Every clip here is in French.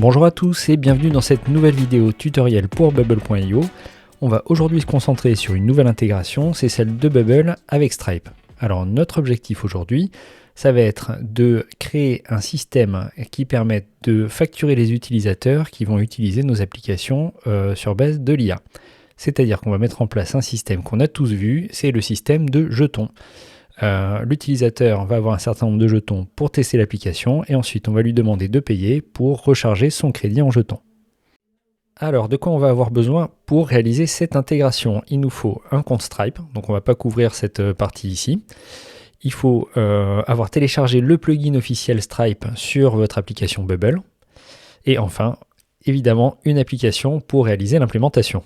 Bonjour à tous et bienvenue dans cette nouvelle vidéo tutoriel pour Bubble.io. On va aujourd'hui se concentrer sur une nouvelle intégration, c'est celle de Bubble avec Stripe. Alors notre objectif aujourd'hui, ça va être de créer un système qui permette de facturer les utilisateurs qui vont utiliser nos applications sur base de l'IA. C'est-à-dire qu'on va mettre en place un système qu'on a tous vu, c'est le système de jetons. L'utilisateur va avoir un certain nombre de jetons pour tester l'application et ensuite on va lui demander de payer pour recharger son crédit en jetons. Alors de quoi on va avoir besoin pour réaliser cette intégration? Il nous faut un compte Stripe, donc on ne va pas couvrir cette partie ici. Il faut avoir téléchargé le plugin officiel Stripe sur votre application Bubble. Et enfin, évidemment, une application pour réaliser l'implémentation.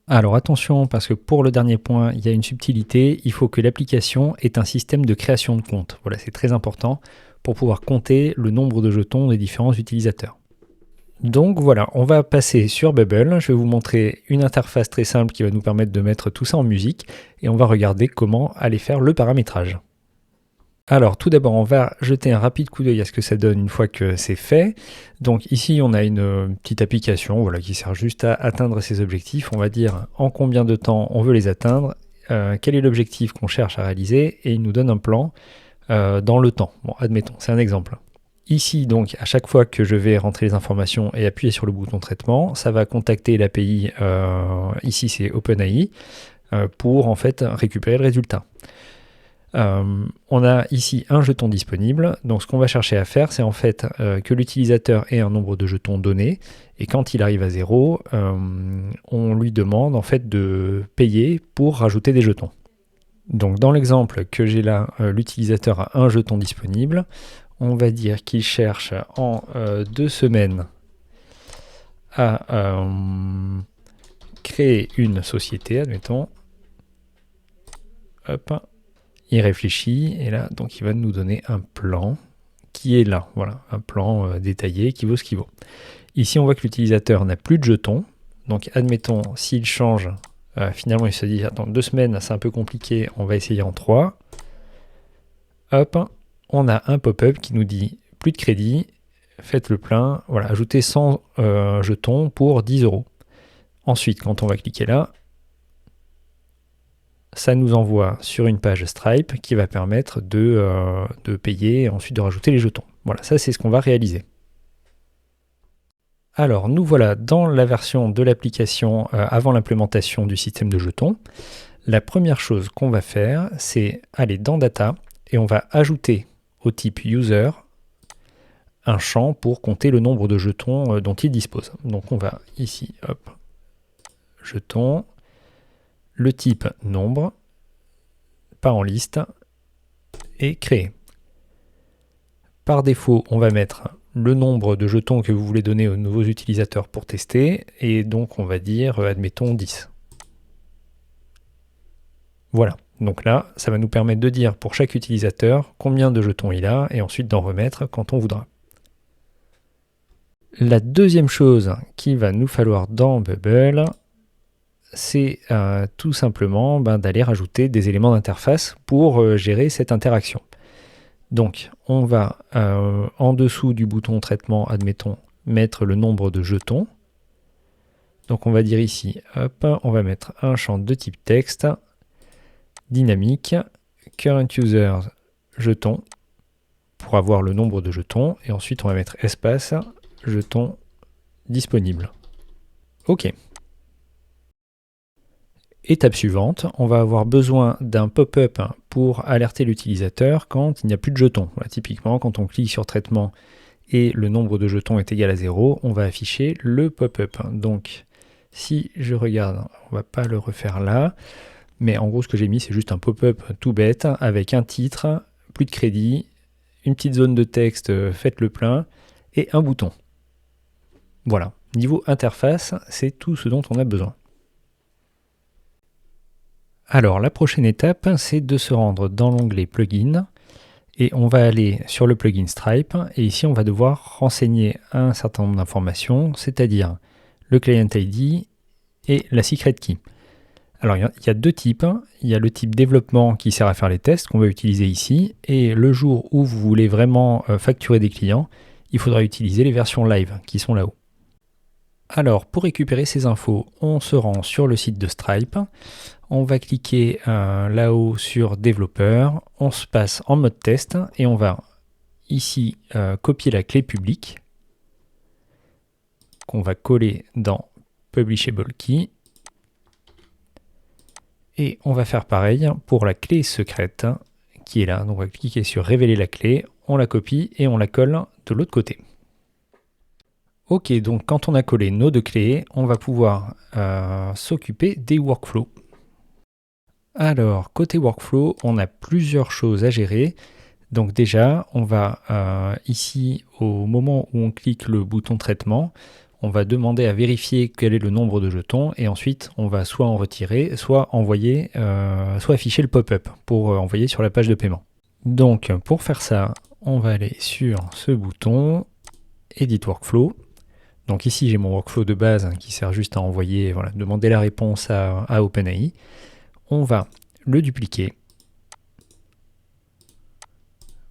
Alors attention, parce que pour le dernier point, il y a une subtilité, il faut que l'application ait un système de création de compte. Voilà, c'est très important pour pouvoir compter le nombre de jetons des différents utilisateurs. Donc voilà, on va passer sur Bubble, je vais vous montrer une interface très simple qui va nous permettre de mettre tout ça en musique et on va regarder comment aller faire le paramétrage. Alors tout d'abord on va jeter un rapide coup d'œil à ce que ça donne une fois que c'est fait. Donc ici on a une petite application voilà, qui sert juste à atteindre ces objectifs. On va dire en combien de temps on veut les atteindre, quel est l'objectif qu'on cherche à réaliser et il nous donne un plan dans le temps. Bon, admettons, c'est un exemple. Ici donc à chaque fois que je vais rentrer les informations et appuyer sur le bouton traitement, ça va contacter l'API, ici c'est OpenAI, pour en fait récupérer le résultat. On a ici un jeton disponible, donc ce qu'on va chercher à faire c'est en fait que l'utilisateur ait un nombre de jetons donné et quand il arrive à 0, on lui demande en fait de payer pour rajouter des jetons. Donc dans l'exemple que j'ai là, l'utilisateur a un jeton disponible, on va dire qu'il cherche en 2 semaines à créer une société, admettons. Hop. Il réfléchit et là, donc il va nous donner un plan qui est là. Voilà, un plan détaillé qui vaut ce qu'il vaut. Ici, on voit que l'utilisateur n'a plus de jetons. Donc, admettons, s'il change, finalement, il se dit, attends, 2 semaines, c'est un peu compliqué, on va essayer en 3. Hop, on a un pop-up qui nous dit, plus de crédit, faites le plein, voilà, ajoutez 100 jetons pour 10 €. Ensuite, quand on va cliquer là, ça nous envoie sur une page Stripe qui va permettre de payer et ensuite de rajouter les jetons. Voilà, ça c'est ce qu'on va réaliser. Alors nous voilà dans la version de l'application avant l'implémentation du système de jetons. La première chose qu'on va faire, c'est aller dans Data et on va ajouter au type User un champ pour compter le nombre de jetons dont il dispose. Donc on va ici, hop, jetons. Le type nombre, pas en liste, et créer. Par défaut, on va mettre le nombre de jetons que vous voulez donner aux nouveaux utilisateurs pour tester, et donc on va dire, admettons, 10. Voilà, donc là, ça va nous permettre de dire pour chaque utilisateur combien de jetons il a, et ensuite d'en remettre quand on voudra. La deuxième chose qu'il va nous falloir dans Bubble, c'est tout simplement d'aller rajouter des éléments d'interface pour gérer cette interaction. Donc on va en dessous du bouton traitement, admettons, mettre le nombre de jetons. Donc on va dire ici, hop, on va mettre un champ de type texte, dynamique, current user jetons, pour avoir le nombre de jetons, et ensuite on va mettre espace, jetons disponible. OK. Étape suivante, on va avoir besoin d'un pop-up pour alerter l'utilisateur quand il n'y a plus de jetons. Voilà, typiquement, quand on clique sur traitement et le nombre de jetons est égal à 0, on va afficher le pop-up. Donc, si je regarde, on ne va pas le refaire là, mais en gros, ce que j'ai mis, c'est juste un pop-up tout bête avec un titre, plus de crédit, une petite zone de texte, faites le plein, et un bouton. Voilà, niveau interface, c'est tout ce dont on a besoin. Alors la prochaine étape, c'est de se rendre dans l'onglet Plugin et on va aller sur le plugin Stripe et ici on va devoir renseigner un certain nombre d'informations, c'est-à-dire le Client ID et la Secret Key. Alors il y a deux types, il y a le type développement qui sert à faire les tests qu'on va utiliser ici et le jour où vous voulez vraiment facturer des clients, il faudra utiliser les versions live qui sont là-haut. Alors, pour récupérer ces infos, on se rend sur le site de Stripe. On va cliquer là-haut sur développeur. On se passe en mode test et on va ici copier la clé publique qu'on va coller dans Publishable Key. Et on va faire pareil pour la clé secrète qui est là. Donc on va cliquer sur révéler la clé, on la copie et on la colle de l'autre côté. Ok, donc quand on a collé nos deux clés, on va pouvoir s'occuper des workflows. Alors, côté workflow, on a plusieurs choses à gérer. Donc déjà, on va ici, au moment où on clique le bouton traitement, on va demander à vérifier quel est le nombre de jetons et ensuite on va soit en retirer, soit envoyer, soit afficher le pop-up pour envoyer sur la page de paiement. Donc pour faire ça, on va aller sur ce bouton Edit Workflow. Donc ici j'ai mon workflow de base qui sert juste à envoyer, voilà, demander la réponse à OpenAI. On va le dupliquer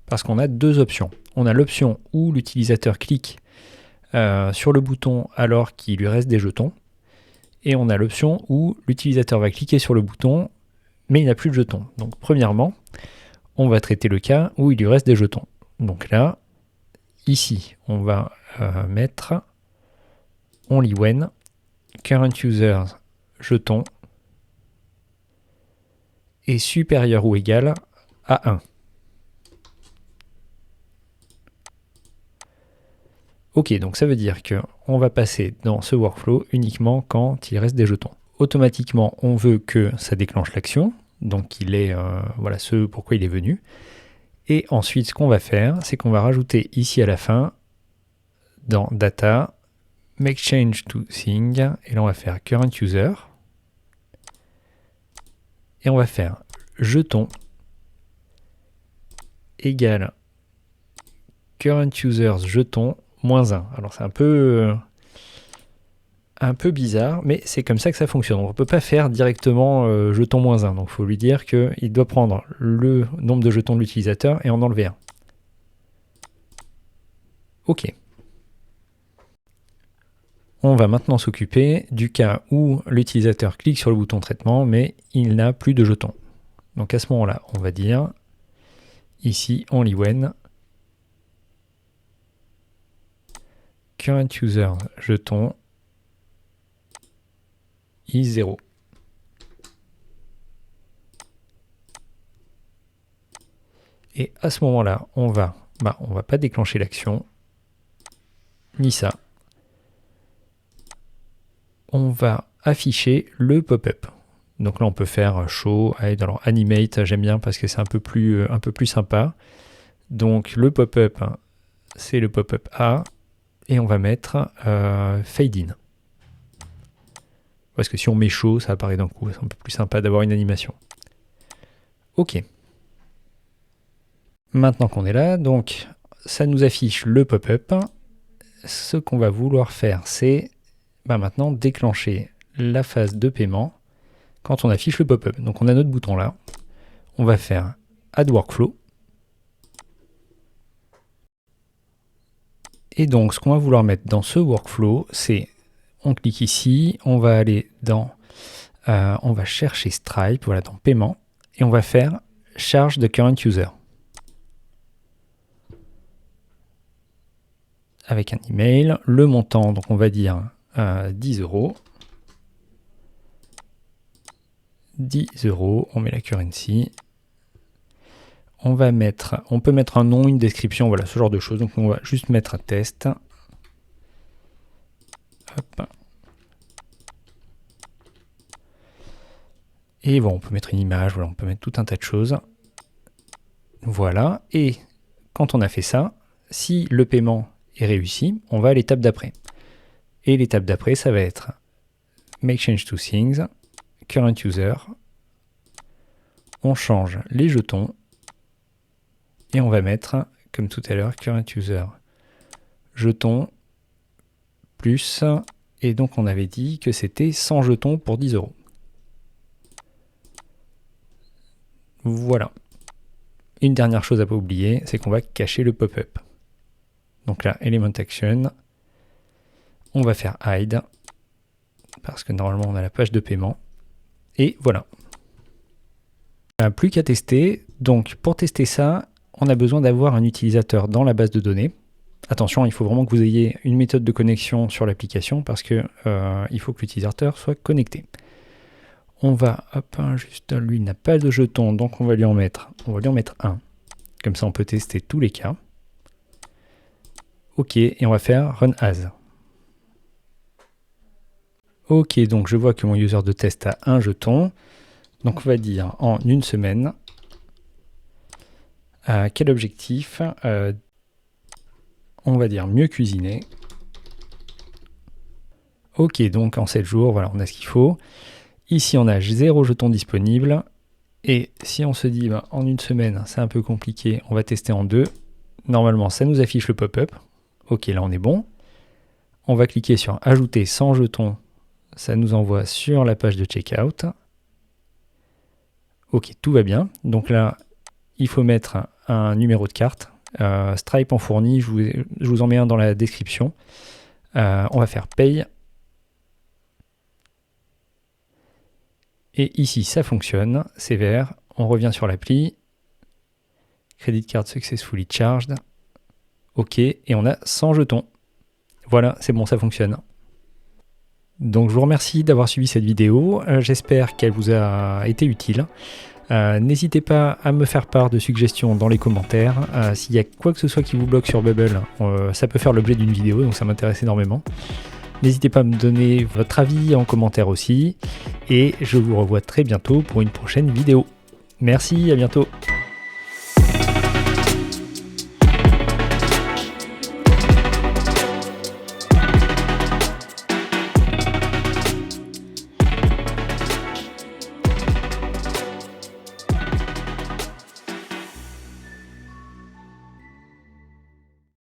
parce qu'on a deux options. On a l'option où l'utilisateur clique sur le bouton alors qu'il lui reste des jetons. Et on a l'option où l'utilisateur va cliquer sur le bouton mais il n'a plus de jetons. Donc premièrement, on va traiter le cas où il lui reste des jetons. Donc là, ici, on va mettre only when current user jeton est supérieur ou égal à 1. Ok, donc ça veut dire qu'on va passer dans ce workflow uniquement quand il reste des jetons. Automatiquement, on veut que ça déclenche l'action, donc qu'il est voilà ce pourquoi il est venu. Et ensuite, ce qu'on va faire, c'est qu'on va rajouter ici à la fin, dans Data, Make Change to Thing, et là on va faire Current User, et on va faire jeton égale Current Users jeton moins 1. Alors c'est un peu bizarre, mais c'est comme ça que ça fonctionne. On ne peut pas faire directement jeton moins 1, donc il faut lui dire qu'il doit prendre le nombre de jetons de l'utilisateur et en enlever un. Ok. On va maintenant s'occuper du cas où l'utilisateur clique sur le bouton traitement, mais il n'a plus de jetons. Donc à ce moment-là, on va dire ici only when current user jeton is 0. Et à ce moment-là, on va pas déclencher l'action, ni ça. On va afficher le pop-up. Donc là, on peut faire show, hide. Alors animate, j'aime bien parce que c'est un peu plus sympa. Donc le pop-up, c'est le pop-up A, et on va mettre fade in. Parce que si on met show, ça apparaît d'un coup. C'est un peu plus sympa d'avoir une animation. Ok. Maintenant qu'on est là, donc ça nous affiche le pop-up. Ce qu'on va vouloir faire, c'est maintenant déclencher la phase de paiement quand on affiche le pop-up. Donc on a notre bouton là. On va faire Add Workflow. Et donc ce qu'on va vouloir mettre dans ce workflow, c'est on clique ici, on va aller dans on va chercher Stripe, voilà, dans paiement, et on va faire charge de current user. Avec un email, le montant, donc on va dire 10 euros. 10 euros, on met la currency. On peut mettre un nom, une description, voilà, ce genre de choses. Donc on va juste mettre un test. Hop. Et bon, on peut mettre une image, voilà, on peut mettre tout un tas de choses. Voilà, et quand on a fait ça, si le paiement est réussi, on va à l'étape d'après. Et l'étape d'après, ça va être Make Change to Things, Current User. On change les jetons. Et on va mettre, comme tout à l'heure, Current User jeton plus. Et donc on avait dit que c'était 100 jetons pour 10 euros. Voilà. Une dernière chose à ne pas oublier, c'est qu'on va cacher le pop-up. Donc là, Element Action. On va faire hide, parce que normalement on a la page de paiement. Et voilà. On n'a plus qu'à tester. Donc pour tester ça, on a besoin d'avoir un utilisateur dans la base de données. Attention, il faut vraiment que vous ayez une méthode de connexion sur l'application parce que il faut que l'utilisateur soit connecté. On va, hop, juste lui n'a pas de jeton, donc on va lui en mettre un. Comme ça on peut tester tous les cas. Ok, et on va faire run as. Ok, donc je vois que mon user de test a un jeton. Donc on va dire en une semaine. Quel objectif? On va dire mieux cuisiner. Ok, donc en 7 jours, voilà, on a ce qu'il faut. Ici, on a 0 jetons disponibles. Et si on se dit, en une semaine, c'est un peu compliqué, on va tester en 2. Normalement, ça nous affiche le pop-up. Ok, là, on est bon. On va cliquer sur ajouter 100 jetons. Ça nous envoie sur la page de checkout. Ok, tout va bien. Donc là, il faut mettre un numéro de carte. Stripe en fournit, je vous en mets un dans la description. On va faire paye. Et ici, ça fonctionne, c'est vert. On revient sur l'appli. Credit card successfully charged. Ok, et on a 100 jetons. Voilà, c'est bon, ça fonctionne. Donc je vous remercie d'avoir suivi cette vidéo. J'espère qu'elle vous a été utile. N'hésitez pas à me faire part de suggestions dans les commentaires. S'il y a quoi que ce soit qui vous bloque sur Bubble, ça peut faire l'objet d'une vidéo, donc ça m'intéresse énormément. N'hésitez pas à me donner votre avis en commentaire aussi. Et je vous revois très bientôt pour une prochaine vidéo. Merci, à bientôt.